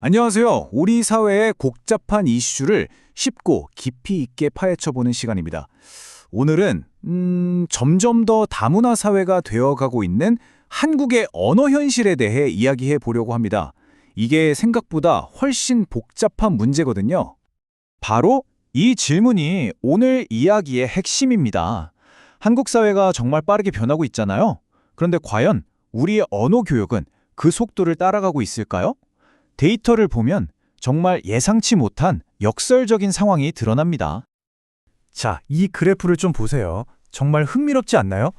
안녕하세요. 우리 사회의 복잡한 이슈를 쉽고 깊이 있게 파헤쳐보는 시간입니다. 오늘은 점점 더 다문화 사회가 되어가고 있는 한국의 언어 현실에 대해 이야기해 보려고 합니다. 이게 생각보다 훨씬 복잡한 문제거든요. 바로 이 질문이 오늘 이야기의 핵심입니다. 한국 사회가 정말 빠르게 변하고 있잖아요. 그런데 과연 우리의 언어 교육은 그 속도를 따라가고 있을까요? 데이터를 보면 정말 예상치 못한 역설적인 상황이 드러납니다. 자, 이 그래프를 좀 보세요. 정말 흥미롭지 않나요?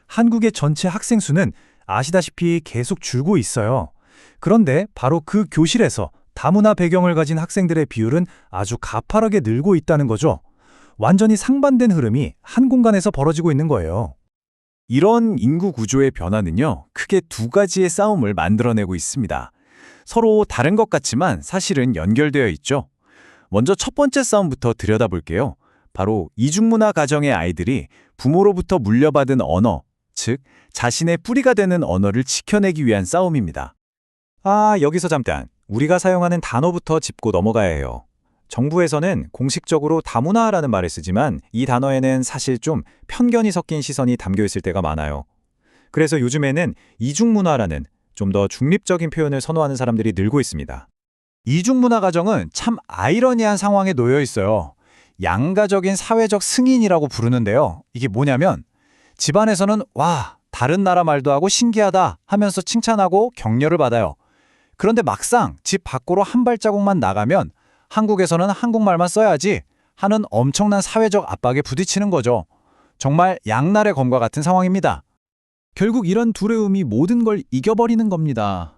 한국의 전체 학생 수는 아시다시피 계속 줄고 있어요. 그런데 바로 그 교실에서 다문화 배경을 가진 학생들의 비율은 아주 가파르게 늘고 있다는 거죠. 완전히 상반된 흐름이 한 공간에서 벌어지고 있는 거예요. 이런 인구 구조의 변화는요, 크게 두 가지의 싸움을 만들어내고 있습니다. 서로 다른 것 같지만 사실은 연결되어 있죠. 먼저 첫 번째 싸움부터 들여다볼게요. 바로 이중문화 가정의 아이들이 부모로부터 물려받은 언어, 즉 자신의 뿌리가 되는 언어를 지켜내기 위한 싸움입니다. 여기서 잠깐 우리가 사용하는 단어부터 짚고 넘어가야 해요. 정부에서는 공식적으로 다문화라는 말을 쓰지만 이 단어에는 사실 좀 편견이 섞인 시선이 담겨 있을 때가 많아요. 그래서 요즘에는 이중문화라는 좀 더 중립적인 표현을 선호하는 사람들이 늘고 있습니다. 이중문화 가정은 참 아이러니한 상황에 놓여 있어요. 양가적인 사회적 승인이라고 부르는데요. 이게 뭐냐면 집안에서는 와, 다른 나라 말도 하고 신기하다 하면서 칭찬하고 격려를 받아요. 그런데 막상 집 밖으로 한 발자국만 나가면 한국에서는 한국말만 써야지 하는 엄청난 사회적 압박에 부딪히는 거죠. 정말 양날의 검과 같은 상황입니다. 결국 이런 두려움이 모든 걸 이겨버리는 겁니다.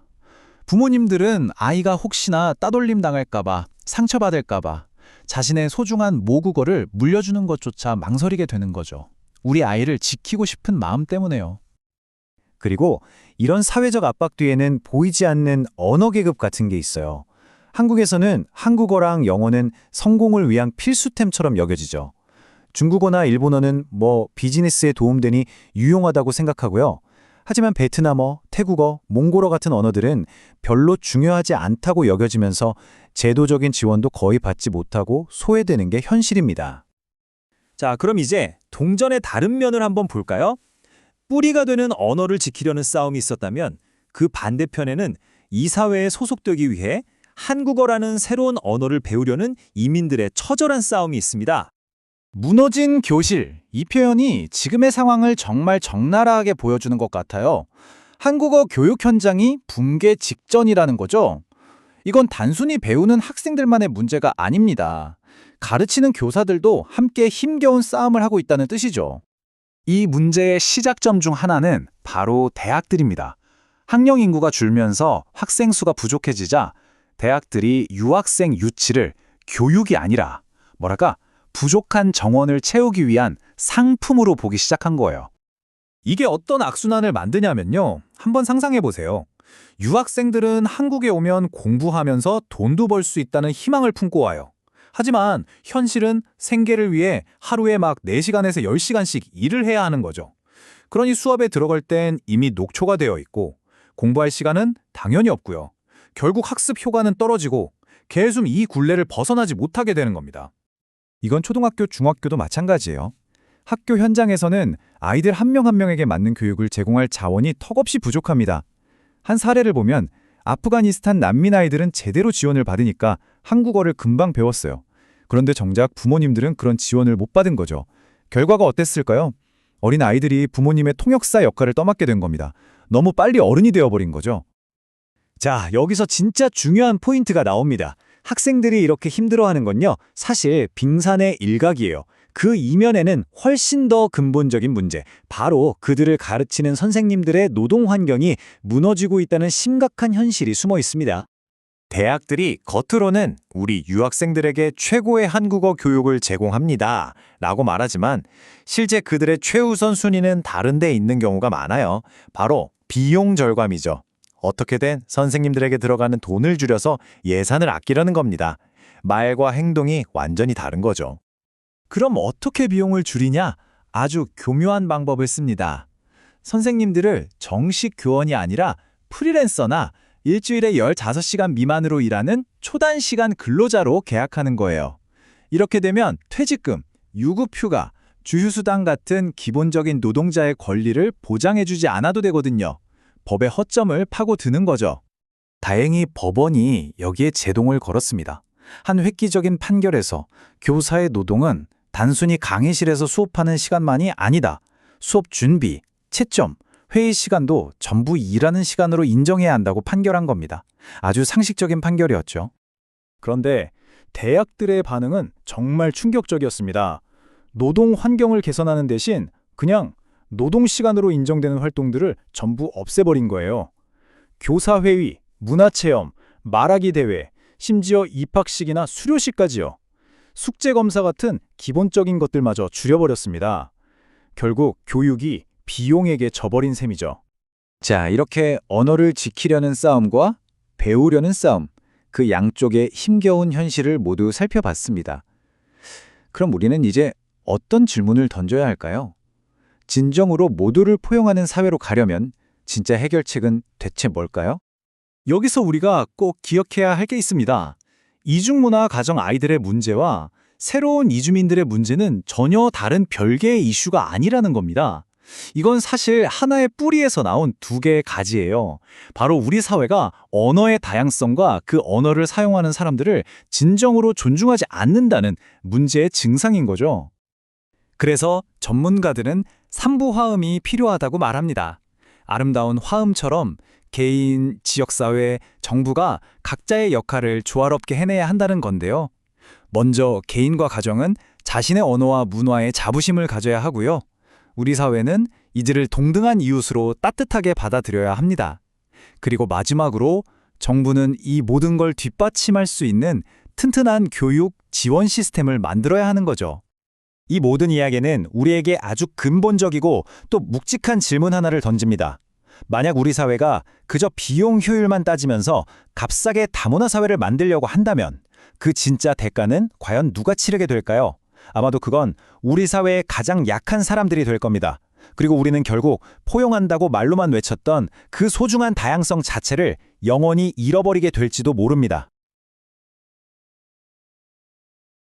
부모님들은 아이가 혹시나 따돌림 당할까봐, 상처받을까봐 자신의 소중한 모국어를 물려주는 것조차 망설이게 되는 거죠. 우리 아이를 지키고 싶은 마음 때문에요. 그리고 이런 사회적 압박 뒤에는 보이지 않는 언어 계급 같은 게 있어요. 한국에서는 한국어랑 영어는 성공을 위한 필수템처럼 여겨지죠. 중국어나 일본어는 비즈니스에 도움되니 유용하다고 생각하고요. 하지만 베트남어, 태국어, 몽골어 같은 언어들은 별로 중요하지 않다고 여겨지면서 제도적인 지원도 거의 받지 못하고 소외되는 게 현실입니다. 자, 그럼 이제 동전의 다른 면을 한번 볼까요? 뿌리가 되는 언어를 지키려는 싸움이 있었다면 그 반대편에는 이 사회에 소속되기 위해 한국어라는 새로운 언어를 배우려는 이민들의 처절한 싸움이 있습니다. 무너진 교실, 이 표현이 지금의 상황을 정말 적나라하게 보여주는 것 같아요. 한국어 교육 현장이 붕괴 직전이라는 거죠. 이건 단순히 배우는 학생들만의 문제가 아닙니다. 가르치는 교사들도 함께 힘겨운 싸움을 하고 있다는 뜻이죠. 이 문제의 시작점 중 하나는 바로 대학들입니다. 학령 인구가 줄면서 학생 수가 부족해지자 대학들이 유학생 유치를 교육이 아니라 부족한 정원을 채우기 위한 상품으로 보기 시작한 거예요. 이게 어떤 악순환을 만드냐면요. 한번 상상해 보세요. 유학생들은 한국에 오면 공부하면서 돈도 벌 수 있다는 희망을 품고 와요. 하지만 현실은 생계를 위해 하루에 4시간에서 10시간씩 일을 해야 하는 거죠. 그러니 수업에 들어갈 땐 이미 녹초가 되어 있고 공부할 시간은 당연히 없고요. 결국 학습 효과는 떨어지고 계속 이 굴레를 벗어나지 못하게 되는 겁니다. 이건 초등학교, 중학교도 마찬가지예요. 학교 현장에서는 아이들 한 명 한 명에게 맞는 교육을 제공할 자원이 턱없이 부족합니다. 한 사례를 보면 아프가니스탄 난민 아이들은 제대로 지원을 받으니까 한국어를 금방 배웠어요. 그런데 정작 부모님들은 그런 지원을 못 받은 거죠. 결과가 어땠을까요? 어린 아이들이 부모님의 통역사 역할을 떠맡게 된 겁니다. 너무 빨리 어른이 되어버린 거죠. 자, 여기서 진짜 중요한 포인트가 나옵니다. 학생들이 이렇게 힘들어하는 건요, 사실 빙산의 일각이에요. 그 이면에는 훨씬 더 근본적인 문제, 바로 그들을 가르치는 선생님들의 노동 환경이 무너지고 있다는 심각한 현실이 숨어 있습니다. 대학들이 겉으로는 우리 유학생들에게 최고의 한국어 교육을 제공합니다 라고 말하지만 실제 그들의 최우선 순위는 다른 데 있는 경우가 많아요. 바로 비용 절감이죠. 어떻게든 선생님들에게 들어가는 돈을 줄여서 예산을 아끼려는 겁니다. 말과 행동이 완전히 다른 거죠. 그럼 어떻게 비용을 줄이냐? 아주 교묘한 방법을 씁니다. 선생님들을 정식 교원이 아니라 프리랜서나 일주일에 15시간 미만으로 일하는 초단시간 근로자로 계약하는 거예요. 이렇게 되면 퇴직금, 유급휴가, 주휴수당 같은 기본적인 노동자의 권리를 보장해주지 않아도 되거든요. 법의 허점을 파고드는 거죠. 다행히 법원이 여기에 제동을 걸었습니다. 한 획기적인 판결에서 교사의 노동은 단순히 강의실에서 수업하는 시간만이 아니다. 수업 준비, 채점, 회의 시간도 전부 일하는 시간으로 인정해야 한다고 판결한 겁니다. 아주 상식적인 판결이었죠. 그런데 대학들의 반응은 정말 충격적이었습니다. 노동 환경을 개선하는 대신 그냥 노동 시간으로 인정되는 활동들을 전부 없애버린 거예요. 교사회의, 문화체험, 말하기 대회, 심지어 입학식이나 수료식까지요. 숙제검사 같은 기본적인 것들마저 줄여버렸습니다. 결국 교육이 비용에게 져버린 셈이죠. 자, 이렇게 언어를 지키려는 싸움과 배우려는 싸움, 그 양쪽의 힘겨운 현실을 모두 살펴봤습니다. 그럼 우리는 이제 어떤 질문을 던져야 할까요? 진정으로 모두를 포용하는 사회로 가려면 진짜 해결책은 대체 뭘까요? 여기서 우리가 꼭 기억해야 할 게 있습니다. 이중문화 가정 아이들의 문제와 새로운 이주민들의 문제는 전혀 다른 별개의 이슈가 아니라는 겁니다. 이건 사실 하나의 뿌리에서 나온 두 개의 가지예요. 바로 우리 사회가 언어의 다양성과 그 언어를 사용하는 사람들을 진정으로 존중하지 않는다는 문제의 증상인 거죠. 그래서 전문가들은 삼부 화음이 필요하다고 말합니다. 아름다운 화음처럼 개인, 지역사회, 정부가 각자의 역할을 조화롭게 해내야 한다는 건데요. 먼저 개인과 가정은 자신의 언어와 문화에 자부심을 가져야 하고요. 우리 사회는 이들을 동등한 이웃으로 따뜻하게 받아들여야 합니다. 그리고 마지막으로 정부는 이 모든 걸 뒷받침할 수 있는 튼튼한 교육 지원 시스템을 만들어야 하는 거죠. 이 모든 이야기는 우리에게 아주 근본적이고 또 묵직한 질문 하나를 던집니다. 만약 우리 사회가 그저 비용 효율만 따지면서 값싸게 다문화 사회를 만들려고 한다면 그 진짜 대가는 과연 누가 치르게 될까요? 아마도 그건 우리 사회의 가장 약한 사람들이 될 겁니다. 그리고 우리는 결국 포용한다고 말로만 외쳤던 그 소중한 다양성 자체를 영원히 잃어버리게 될지도 모릅니다.